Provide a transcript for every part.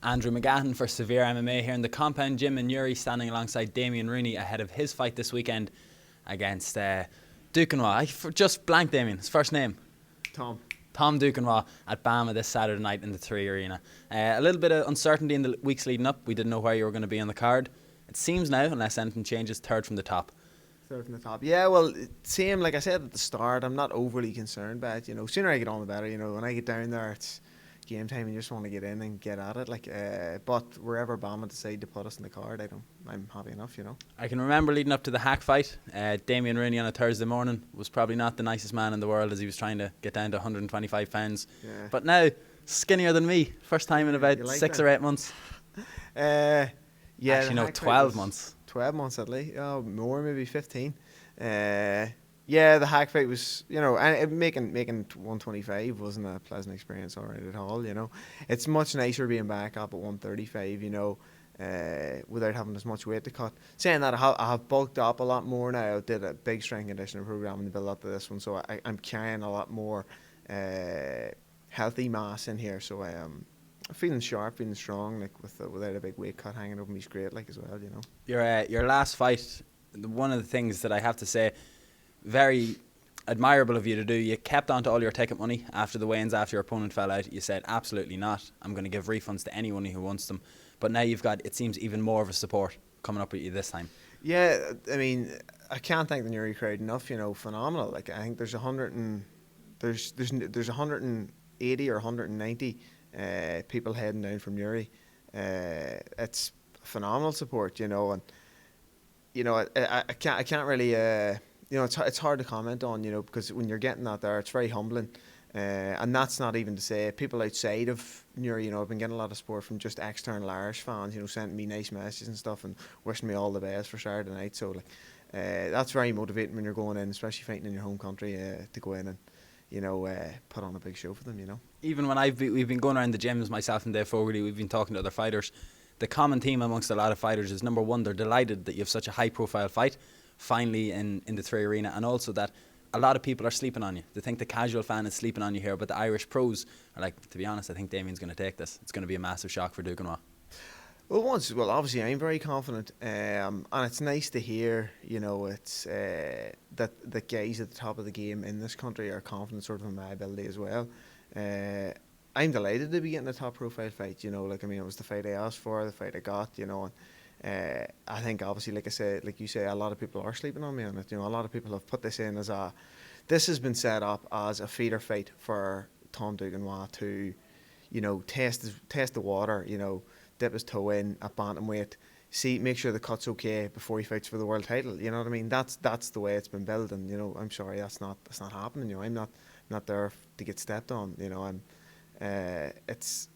Andrew McGahan for SevereMMA here in the compound gym in Newry, standing alongside Damien Rooney ahead of his fight this weekend against Duquesnoy. I just blanked Damien, his first name. Tom Duquesnoy at BAMMA this Saturday night in the 3 Arena. A little bit of uncertainty in the weeks leading up. We didn't know where you were going to be on the card. It seems now, unless anything changes, third from the top. Third from the top. Yeah, well, same, like I said at the start, I'm not overly concerned by it. You know, sooner I get on the better. You know, when I get down there, it's game time and you just want to get in and get at it. But wherever BAMMA decide to put us in the card, I'm happy enough, you know. I can remember leading up to the hack fight, Damien Rooney on a Thursday morning was probably not the nicest man in the world as he was trying to get down to 125 pounds. Yeah. But now, skinnier than me. First time in about like 6 that? or 8 months. Yeah. Actually, no, 12 months. 12 months at least. Oh, more, maybe 15. Yeah, the hack fight was, you know, and making 125 wasn't a pleasant experience already at all, you know. It's much nicer being back up at 135, you know, without having as much weight to cut. Saying that, I have bulked up a lot more now. I did a big strength conditioning program in the build up to this one, so I'm carrying a lot more healthy mass in here, so I'm feeling sharp, feeling strong, like without a big weight cut hanging over me, great, like, as well, you know. Your last fight, one of the things that I have to say, very admirable of you to do, you kept on to all your ticket money after the weigh-ins, after your opponent fell out. You said, absolutely not, I'm going to give refunds to anyone who wants them. But now you've got, it seems, even more of a support coming up with you this time. Yeah, I mean, I can't thank the Newry crowd enough, you know, phenomenal. Like, I think there's 180 or 190 people heading down from Newry. It's phenomenal support, you know, and you know, I can't really, you know, it's hard to comment on, you know, because when you're getting that there, it's very humbling. And that's not even to say people outside of Newry, you know, I've been getting a lot of support from just external Irish fans, you know, sending me nice messages and stuff and wishing me all the best for Saturday night. So, like, that's very motivating when you're going in, especially fighting in your home country, to go in and, you know, put on a big show for them, you know. Even when we've been going around the gyms, myself and Dave Fogarty, we've been talking to other fighters. The common theme amongst a lot of fighters is, number one, they're delighted that you have such a high-profile fight finally in the 3 Arena, and also that a lot of people are sleeping on you. They think the casual fan is sleeping on you here, but the Irish pros are like, to be honest, I think Damien's going to take this. It's going to be a massive shock for Duquesnoy. Well, obviously I'm very confident, and it's nice to hear, you know, it's that the guys at the top of the game in this country are confident sort of in my ability as well. I'm delighted to be getting a top profile fight, you know, like, I mean, it was the fight I asked for, the fight I got, you know, and I think obviously, like I said, like you say, a lot of people are sleeping on me on it, you know, a lot of people have put this in as this has been set up as a feeder fight for Tom Duquesnoy to, you know, test the water, you know, dip his toe in at bantamweight, make sure the cut's okay before he fights for the world title, you know what I mean, that's the way it's been built, and, you know, I'm sorry, that's not happening, you know, I'm not there to get stepped on, you know, it's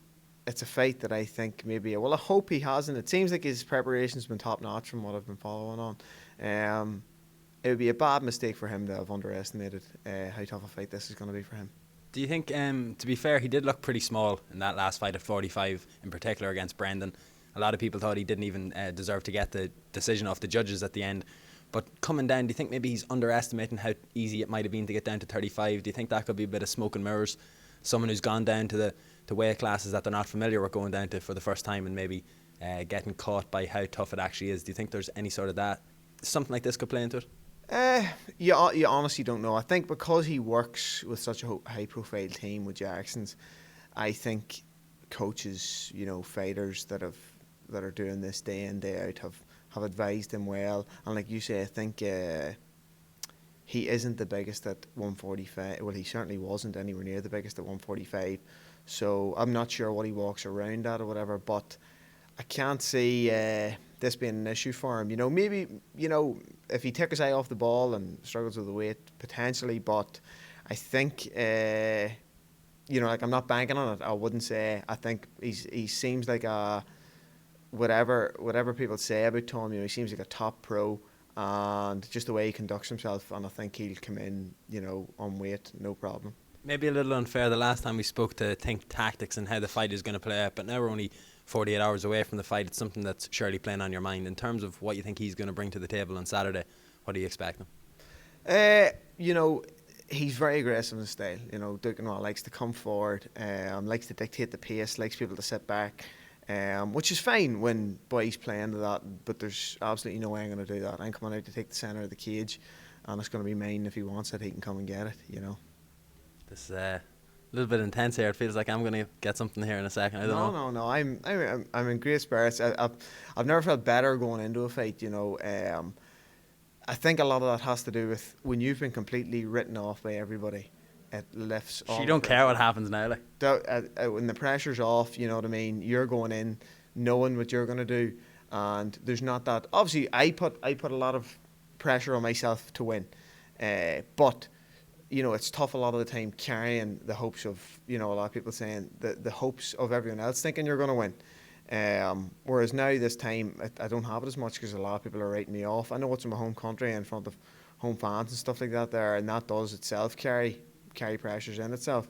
a fight that I think maybe, well, I hope he hasn't. It seems like his preparation's been top notch from what I've been following on. It would be a bad mistake for him to have underestimated how tough a fight this is going to be for him. Do you think, to be fair, he did look pretty small in that last fight at 45, in particular against Brendan. A lot of people thought he didn't even deserve to get the decision off the judges at the end. But coming down, do you think maybe he's underestimating how easy it might have been to get down to 35? Do you think that could be a bit of smoke and mirrors? Someone who's gone down to the weight classes that they're not familiar with going down to for the first time and maybe getting caught by how tough it actually is. Do you think there's any sort of that? Something like this could play into it? You honestly don't know. I think because he works with such a high-profile team with Jackson's, I think coaches, you know, fighters that are doing this day in, day out have advised him well. And like you say, I think he isn't the biggest at 145. Well, he certainly wasn't anywhere near the biggest at 145. So I'm not sure what he walks around at or whatever, but I can't see this being an issue for him. You know, maybe, you know, if he took his eye off the ball and struggles with the weight, potentially, but I think, you know, like, I'm not banking on it. I wouldn't say. I think he seems like whatever people say about Tom, you know, he seems like a top pro, and just the way he conducts himself, and I think he'll come in, you know, on weight, no problem. Maybe a little unfair the last time we spoke to think tactics and how the fight is going to play out, but now we're only 48 hours away from the fight. It's something that's surely playing on your mind. In terms of what you think he's going to bring to the table on Saturday, what do you expect him? You know, he's very aggressive in style. You know, Duquesnoy likes to come forward, likes to dictate the pace, likes people to sit back. which is fine when boys play into that, but there's absolutely no way I'm going to do that. I'm coming out to take the centre of the cage, and it's going to be mine. If he wants it, he can come and get it, you know. This is a little bit intense here. It feels like I'm going to get something here in a second. I don't know. No. I'm in great spirits. I've never felt better going into a fight, you know. I think a lot of that has to do with when you've been completely written off by everybody. It lifts all. You don't care what happens now, like. When the pressure's off, you know what I mean. You're going in, knowing what you're going to do, and there's not that. Obviously, I put a lot of pressure on myself to win, but you know it's tough a lot of the time carrying the hopes of, you know, a lot of people saying the hopes of everyone else thinking you're going to win. Whereas now this time I don't have it as much because a lot of people are writing me off. I know it's in my home country in front of home fans and stuff like that there, and that does itself carry pressures in itself.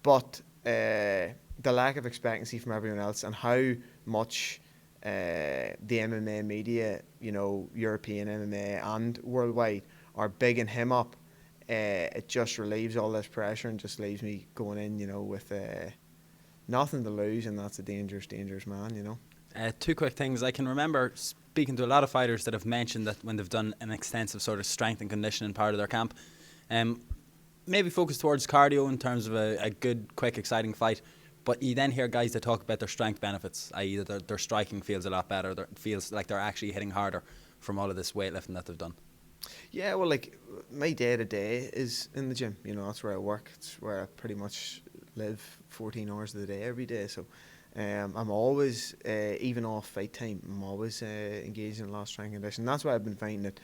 But the lack of expectancy from everyone else and how much the MMA media, you know, European MMA and worldwide, are bigging him up, it just relieves all this pressure and just leaves me going in, you know, with nothing to lose, and that's a dangerous man, you know. Two quick things. I can remember speaking to a lot of fighters that have mentioned that when they've done an extensive sort of strength and conditioning part of their camp, maybe focus towards cardio in terms of a good, quick, exciting fight. But you then hear guys that talk about their strength benefits, i.e. that their striking feels a lot better, it feels like they're actually hitting harder from all of this weightlifting that they've done. Yeah, well, like, my day-to-day is in the gym. You know, that's where I work. It's where I pretty much live 14 hours of the day every day. So I'm always, even off fight time, I'm always engaged in a lot of strength and conditioning. That's why I've been finding it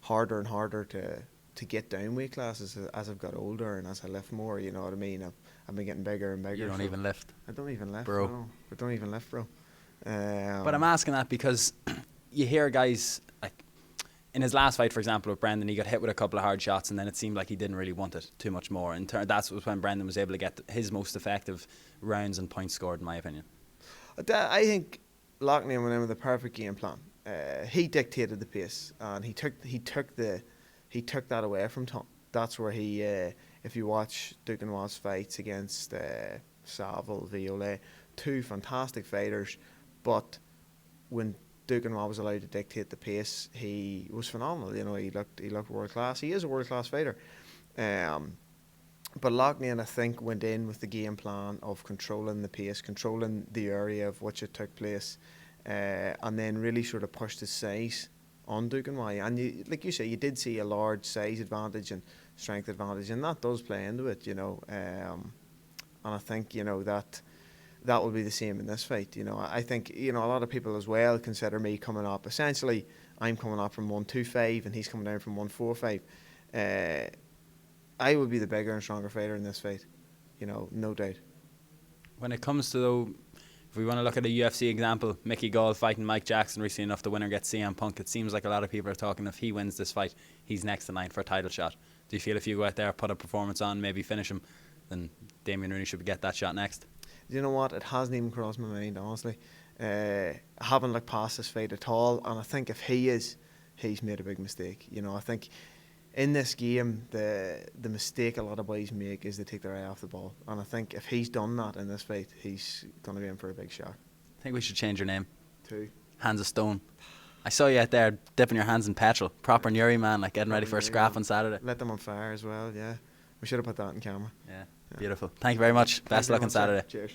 harder and harder to get down weight classes as I've got older and as I lift more, you know what I mean? I've been getting bigger and bigger. You don't even lift? I don't even lift, bro. No. I don't even lift, bro. But I'm asking that because you hear guys, like, in his last fight, for example, with Brendan, he got hit with a couple of hard shots and then it seemed like he didn't really want it too much more. And that's when Brendan was able to get his most effective rounds and points scored, in my opinion. I think Loughnane went in with a perfect game plan. He dictated the pace and he took that away from Tom. That's where he, if you watch Duquesnoy's fights against Saville, Violet, two fantastic fighters, but when Duquesnoy was allowed to dictate the pace, he was phenomenal. You know, he looked world class. He is a world class fighter. But Loughnane, I think, went in with the game plan of controlling the pace, controlling the area of which it took place, and then really sort of pushed his size on Duquesnoy. And like you say, you did see a large size advantage and strength advantage, and that does play into it, you know. And I think, you know, that will be the same in this fight. You know, I think, you know, a lot of people as well consider me coming up. Essentially, I'm coming up from 125 and he's coming down from 145. I will be the bigger and stronger fighter in this fight, you know, no doubt. When it comes to, though, if we want to look at a UFC example, Mickey Gall fighting Mike Jackson recently enough, the winner gets CM Punk. It seems like a lot of people are talking if he wins this fight, he's next in line for a title shot. Do you feel if you go out there, put a performance on, maybe finish him, then Damien Rooney should get that shot next? You know what? It hasn't even crossed my mind, honestly. I haven't looked past this fight at all, and I think if he's made a big mistake. You know, I think in this game, the mistake a lot of boys make is they take their eye off the ball, and I think if he's done that in this fight, he's going to be in for a big shot. I think we should change your name. To Hands of Stone. I saw you out there dipping your hands in petrol. Proper Newry man, like getting ready for a scrap on Saturday. Let them on fire as well, yeah. We should have put that on camera. Yeah, beautiful. Thank you very much. Best luck on Saturday. Cheers.